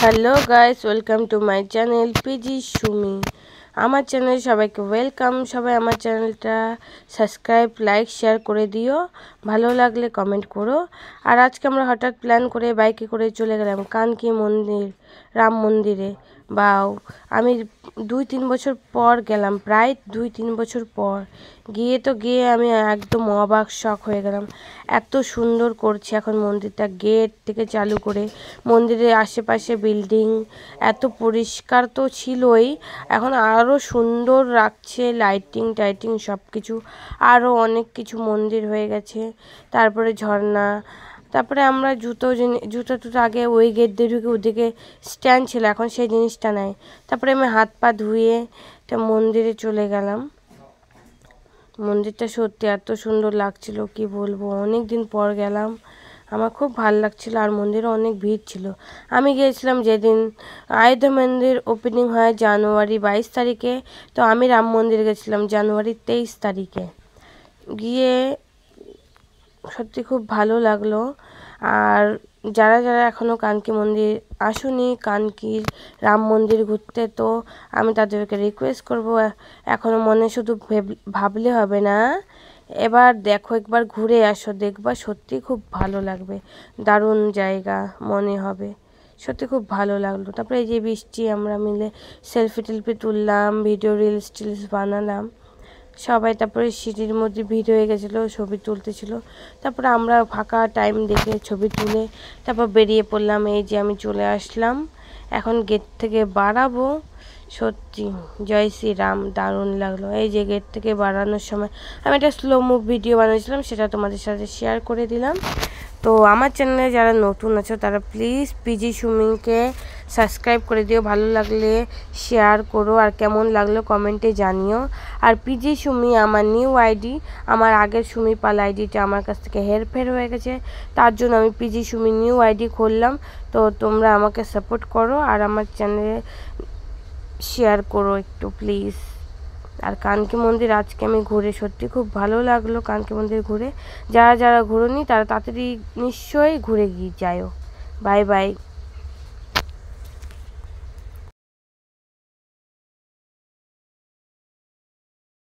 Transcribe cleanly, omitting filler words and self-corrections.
Hello guys, welcome to my channel PG Sumi. আমার চ্যানেলে সবাইকে ওয়েলকাম। সবাই আমার চ্যানেলটা সাবস্ক্রাইব, লাইক, শেয়ার করে দিও। ভালো লাগলে কমেন্ট করো। আর আজকে আমরা হঠাৎ প্ল্যান করে বাইকে করে চলে গেলাম কানকি মন্দির, রাম মন্দিরে। বাও, আমি 2-3 বছর পর গেলাম, প্রায় 2-3 বছর পর গিয়ে আমি একদম অবাক শক হয়ে গেলাম। এত সুন্দর করছে এখন মন্দিরটা, গেট থেকে চালু করে মন্দিরের আশেপাশে বিল্ডিং এত পরিষ্কার তো ছিলই, এখন আরও সুন্দর রাখছে, লাইটিং টাইটিং সব কিছু, আরও অনেক কিছু মন্দির হয়ে গেছে। তারপরে ঝর্ণা, তারপরে আমরা জুতো টুতো আগে ওই গেট দিয়ে ঢুকে ওদিকে স্ট্যান্ড ছিল, এখন সেই জিনিসটা নাই। তারপরে আমি হাত পা ধুয়ে মন্দিরে চলে গেলাম। মন্দিরটা সত্যি এত সুন্দর লাগছিল, কি বলবো, অনেক দিন পর গেলাম, আমার খুব ভালো লাগছিল। আর মন্দিরে অনেক ভিড় ছিল। আমি গিয়েছিলাম যেদিন অযোধ্যা মন্দির ওপেনিং হয় জানুয়ারি 22 তারিখে, তো আমি রাম মন্দির গেছিলাম জানুয়ারি 23 তারিখে। গিয়ে সত্যি খুব ভালো লাগলো। আর যারা যারা এখনও কানকি মন্দির আসুনি, কানকির রাম মন্দির ঘুরতে, তো আমি তাদেরকে রিকোয়েস্ট করব, এখনও মনে শুধু ভাবলে হবে না, এবার দেখো, একবার ঘুরে আসো, দেখবা সত্যি খুব ভালো লাগবে, দারুণ জায়গা মনে হবে। সত্যি খুব ভালো লাগলো। তারপরে এই যে বৃষ্টি, আমরা মিলে সেলফি টেলফি তুললাম, ভিডিও রিলস টিলস বানালাম সবাই। তারপরে সিটির মধ্যে ভিড় হয়ে গেছিলো, ছবি তুলতেছিল। তারপরে আমরা ফাঁকা টাইম দেখে ছবি তুলে তারপর বেরিয়ে পড়লাম। এই যে আমি চলে আসলাম, এখন গেট থেকে বাড়াবো। সত্যি জয় শ্রীরাম, দারুণ লাগলো। এই যে গেট থেকে বাড়ানোর সময় আমি একটা স্লো মুভ ভিডিও বানিয়েছিলাম, সেটা তোমাদের সাথে শেয়ার করে দিলাম। তো আমার চ্যানেলে যারা নতুন আছো তারা প্লিজ পিজি সুমিকে সাবস্ক্রাইব করে দিও, ভালো লাগলে শেয়ার করো, আর কেমন লাগলো কমেন্টে জানিও। আর পিজি সুমি আমার নিউ আইডি, আমার আগের সুমি পাল আইডিটা আমার কাছ থেকে হেরফের হয়ে গেছে, তার জন্য আমি পিজি সুমি নিউ আইডি খুললাম। তো তোমরা আমাকে সাপোর্ট করো আর আমার চ্যানেলে শেয়ার করো একটু প্লিজ। আর কানকি মন্দির আজকে আমি ঘুরে সত্যি খুব ভালো লাগলো। কানকি মন্দির ঘুরে, যারা যারা ঘুরোনি তারা তাড়াতাড়ি নিশ্চয়ই ঘুরে গিয়ে যাও। Bye bye.